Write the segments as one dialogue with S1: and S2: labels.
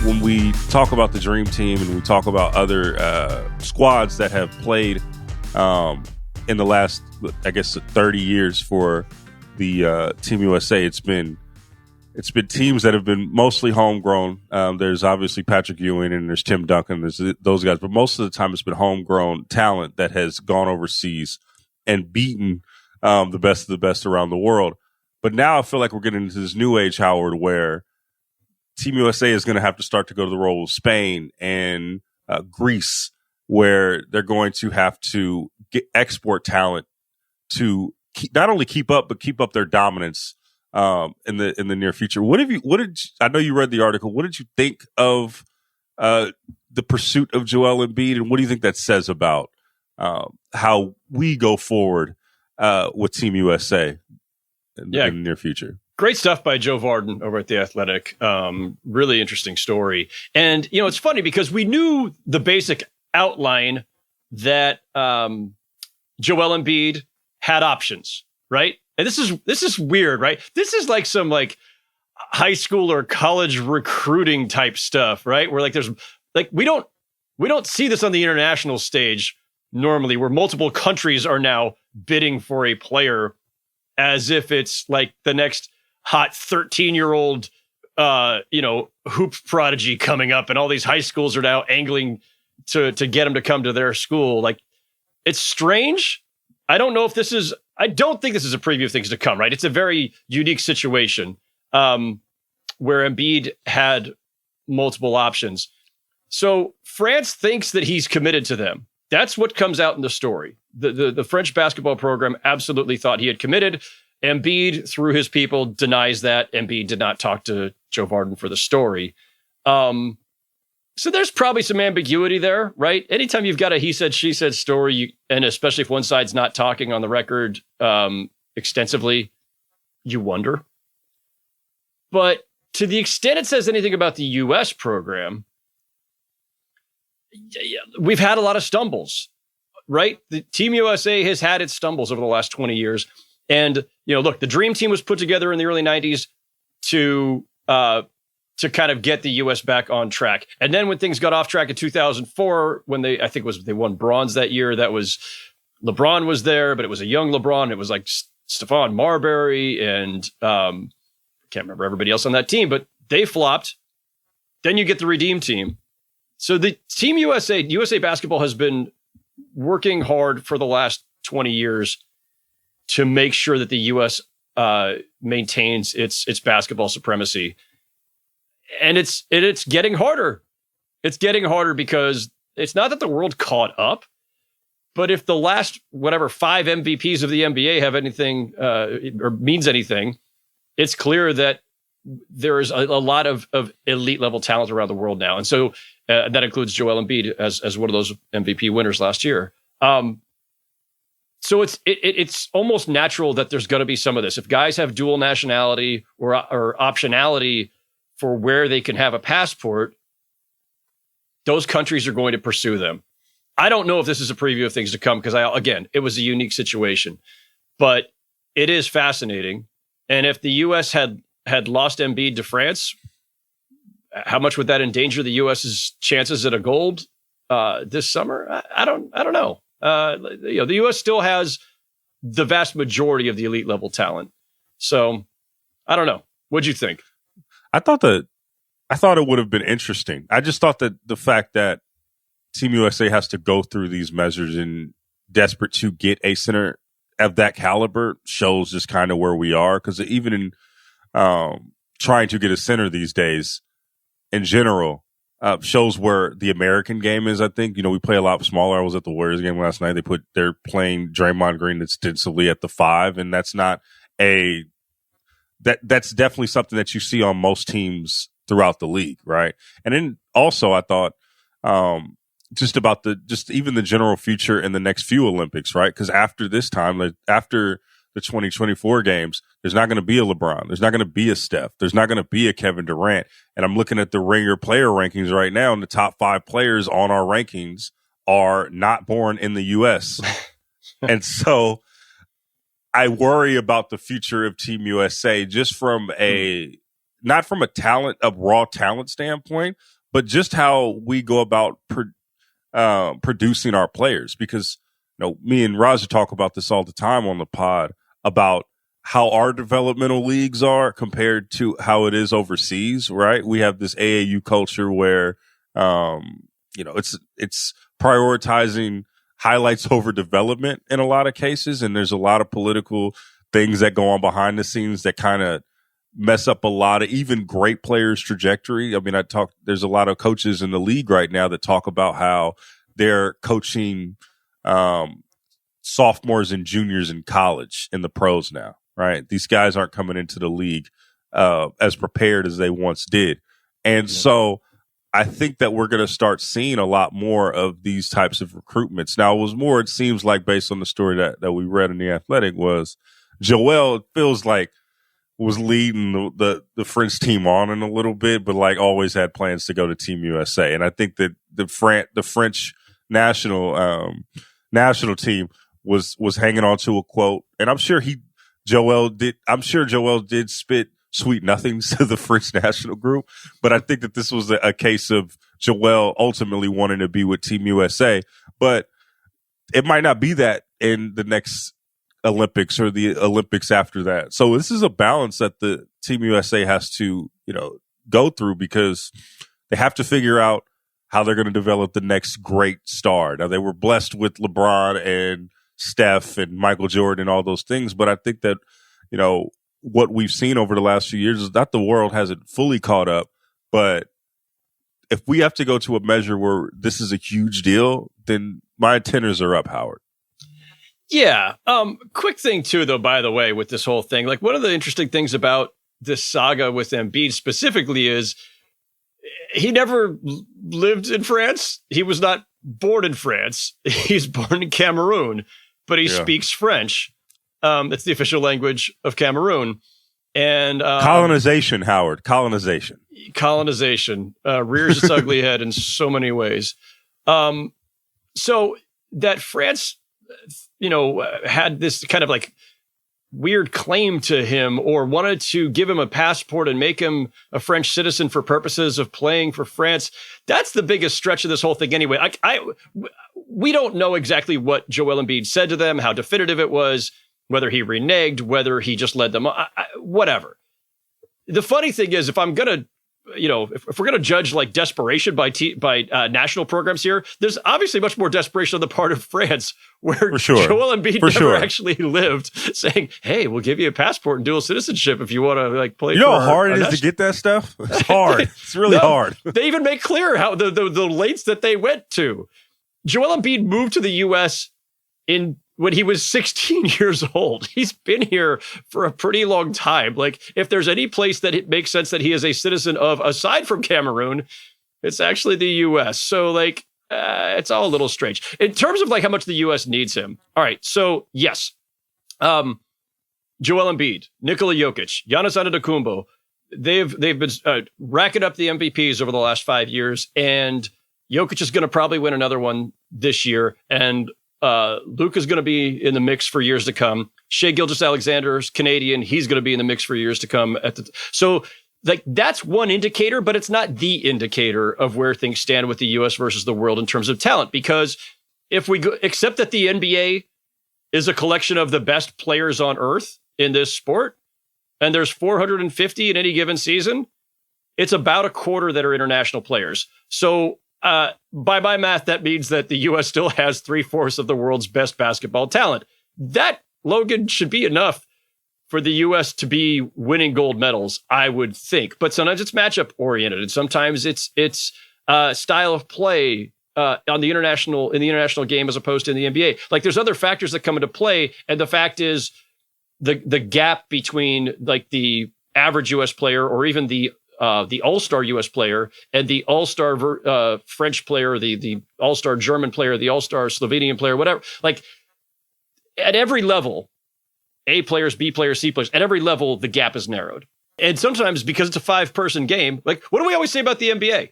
S1: when we talk about the Dream Team and we talk about other squads that have played in the last, I guess, 30 years for the Team USA, it's been teams that have been mostly homegrown. There's obviously Patrick Ewing and there's Tim Duncan. There's those guys, but most of the time it's been homegrown talent that has gone overseas and beaten the best of the best around the world. But now I feel like we're getting into this new age, Howard, where Team USA is going to have to start to go to the role of Spain and Greece, where they're going to have to export talent to not only keep up, but keep up their dominance in the near future. I know you read the article. What did you think of the pursuit of Joel Embiid, and what do you think that says about how we go forward with Team USA in the near future?
S2: Great stuff by Joe Varden over at The Athletic. Really interesting story. And, it's funny because we knew the basic outline that Joel Embiid had options, right? And this is weird, right? This is like some high school or college recruiting type stuff, right? Where there's we don't see this on the international stage normally, where multiple countries are now bidding for a player as if it's like the next hot 13-year-old, hoop prodigy coming up, and all these high schools are now angling to get him to come to their school. It's strange. I don't think this is a preview of things to come, right? It's a very unique situation where Embiid had multiple options. So France thinks that he's committed to them. That's what comes out in the story. The French basketball program absolutely thought he had committed. Embiid, through his people, denies that. Embiid did not talk to Joe Varden for the story. So there's probably some ambiguity there, right? Anytime you've got a he said, she said story, and especially if one side's not talking on the record extensively, you wonder. But to the extent it says anything about the U.S. program, we've had a lot of stumbles, right? The Team USA has had its stumbles over the last 20 years. And, look, the Dream Team was put together in the early 90s to kind of get the U.S. back on track. And then when things got off track in 2004, when they won bronze that year, that was LeBron was there, but it was a young LeBron. It was like Stephon Marbury and can't remember everybody else on that team, but they flopped. Then you get the Redeem Team. So the Team USA basketball has been working hard for the last 20 years to make sure that the U.S. Maintains its basketball supremacy. And it's getting harder. It's getting harder because it's not that the world caught up, but if the last, 5 MVPs of the NBA have anything or means anything, it's clear that there is a lot of elite level talent around the world now. And so that includes Joel Embiid as one of those MVP winners last year. So it's almost natural that there's going to be some of this. If guys have dual nationality or optionality for where they can have a passport, those countries are going to pursue them. I don't know if this is a preview of things to come because, it was a unique situation. But it is fascinating. And if the U.S. had lost Embiid to France, how much would that endanger the U.S.'s chances at a gold this summer? I don't know. The U.S. still has the vast majority of the elite level talent. So I don't know. What'd you think?
S1: I thought it would have been interesting. I just thought that the fact that Team USA has to go through these measures and desperate to get a center of that caliber shows just kind of where we are. Because even in trying to get a center these days, in general, shows where the American game is. I think we play a lot smaller. I was at the Warriors game last night. They're playing Draymond Green extensively at the 5, and that's not that's definitely something that you see on most teams throughout the league, right? And then also I thought just about even the general future in the next few Olympics, right? Because after this time, after the 2024 games, there's not going to be a LeBron. There's not going to be a Steph. There's not going to be a Kevin Durant. And I'm looking at the Ringer player rankings right now, and the top 5 players on our rankings are not born in the U.S. And so I worry about the future of Team USA just from not from a raw talent standpoint, but just how we go about producing our players. Because me and Raja talk about this all the time on the pod about how our developmental leagues are compared to how it is overseas. Right? We have this AAU culture where it's prioritizing highlights over development in a lot of cases, and there's a lot of political things that go on behind the scenes that kind of mess up a lot of even great players' trajectory. I mean, there's a lot of coaches in the league right now that talk about how they're coaching sophomores and juniors in college in the pros now, right? These guys aren't coming into the league as prepared as they once did. And so I think that we're going to start seeing a lot more of these types of recruitments. Now, it seems like based on the story that we read in The Athletic was Joel, it feels like, was leading the French team on in a little bit, but like always had plans to go to Team USA. And I think that the French national team was hanging on to a quote, and I'm sure Joel did spit sweet nothings to the French national group, but I think that this was a case of Joel ultimately wanting to be with Team USA, but it might not be that in the next Olympics or the Olympics after that. So this is a balance that the Team USA has to, go through, because they have to figure out how they're going to develop the next great star. Now, they were blessed with LeBron and Steph and Michael Jordan and all those things, but I think that, what we've seen over the last few years is that the world hasn't fully caught up. But if we have to go to a measure where this is a huge deal, then my antennas are up, Howard.
S2: Yeah. Quick thing too, though, by the way, with this whole thing, like one of the interesting things about this saga with Embiid specifically is he never lived in France. He was not born in France. He's born in Cameroon, but he speaks French. It's the official language of Cameroon. And
S1: colonization, Howard, colonization rears its ugly head in so many ways. So that France, had this kind of like weird claim to him, or wanted to give him a passport and make him a French citizen for purposes of playing for France. That's the biggest stretch of this whole thing anyway. We don't know exactly what Joel Embiid said to them, how definitive it was, whether he reneged, whether he just led them on, whatever. The funny thing is, if I'm going to, if we're going to judge like desperation by national programs here, there's obviously much more desperation on the part of France, where Joel Embiid never actually lived, saying, "Hey, we'll give you a passport and dual citizenship if you want to like play." You know how hard it is to get that stuff. It's hard. It's really hard.
S2: They even make clear how the lengths that they went to. Joel Embiid moved to the U.S. when he was 16 years old. He's been here for a pretty long time. Like, if there's any place that it makes sense that he is a citizen of, aside from Cameroon, it's actually the U.S. So, like, it's all a little strange. In terms of, like, how much the U.S. needs him. All right, so, yes. Joel Embiid, Nikola Jokic, Giannis Antetokounmpo, they've been racking up the MVPs over the last 5 years, and Jokic is going to probably win another one this year, and Luka's going to be in the mix for years to come. Shai Gilgeous-Alexander's Canadian. He's going to be in the mix for years to come. So, like, that's one indicator, but it's not the indicator of where things stand with the U.S. versus the world in terms of talent. Because if we accept that the NBA is a collection of the best players on earth in this sport, and there's 450 in any given season, it's about a quarter that are international players. So, by my math, that means that the U.S. still has 3/4 of the world's best basketball talent. That, Logan, should be enough for the U.S. to be winning gold medals, I would think. But sometimes it's matchup oriented, and sometimes it's style of play in the international game as opposed to in the NBA. Like, there's other factors that come into play, and the fact is the gap between like the average U.S. player or even the All-Star U.S. player and the All-Star French player, the All-Star German player, the All-Star Slovenian player, whatever. Like, at every level, A players, B players, C players, at every level, the gap is narrowed. And sometimes, because it's a 5-person game, like, what do we always say about the NBA?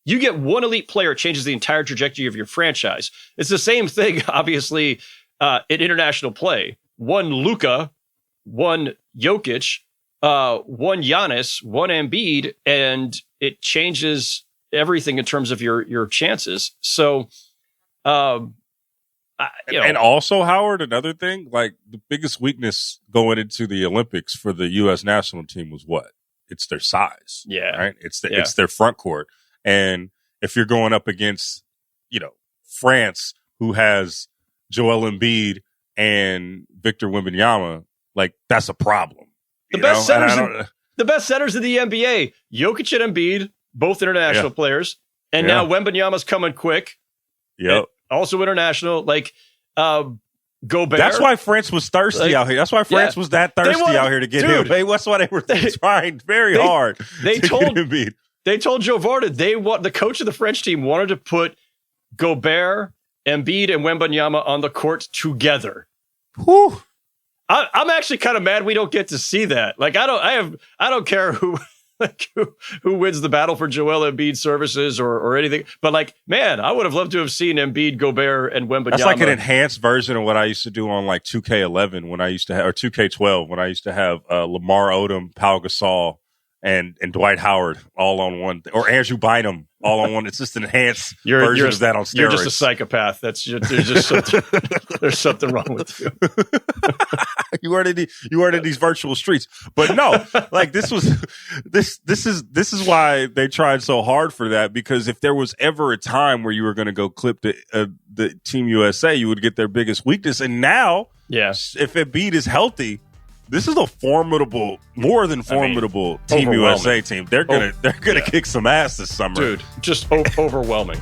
S2: You get one elite player, it changes the entire trajectory of your franchise. It's the same thing, obviously, in international play. One Luka, one Jokic, one Giannis, one Embiid, and it changes everything in terms of your chances. So,
S1: and also, Howard, another thing, like the biggest weakness going into the Olympics for the U.S. national team was what? It's their size.
S2: Yeah.
S1: Right? It's their front court. And if you're going up against, France, who has Joel Embiid and Victor Wembanyama, like that's a problem.
S2: The best centers in the NBA, Jokic and Embiid, both international players. And now Wembanyama's coming quick.
S1: Yep.
S2: Also international, like Gobert.
S1: That's why France was thirsty out here. That's why France was that thirsty out here to get him. Hey, that's why they were trying very hard.
S2: They told Joe Varda the coach of the French team wanted to put Gobert, Embiid, and Wembanyama on the court together.
S1: Whew.
S2: I'm actually kind of mad we don't get to see that. Like I don't care who wins the battle for Joel Embiid services or anything. But like, man, I would have loved to have seen Embiid, Gobert, and Wembanyama.
S1: That's like an enhanced version of what I used to do on like 2K11 when I used to have, or 2K12 when I used to have Lamar Odom, Pau Gasol, and Dwight Howard all on one, or Andrew Bynum all on one. It's just an enhanced version of that on steroids.
S2: You're just a psychopath. There's something wrong with you.
S1: You weren't in these virtual streets, but no, like this is why they tried so hard for that, because if there was ever a time where you were going to go clip the Team USA, you would get their biggest weakness. And now, if Embiid is healthy, this is a formidable, more than formidable Team USA team. They're gonna kick some ass this summer,
S2: dude. Just overwhelming.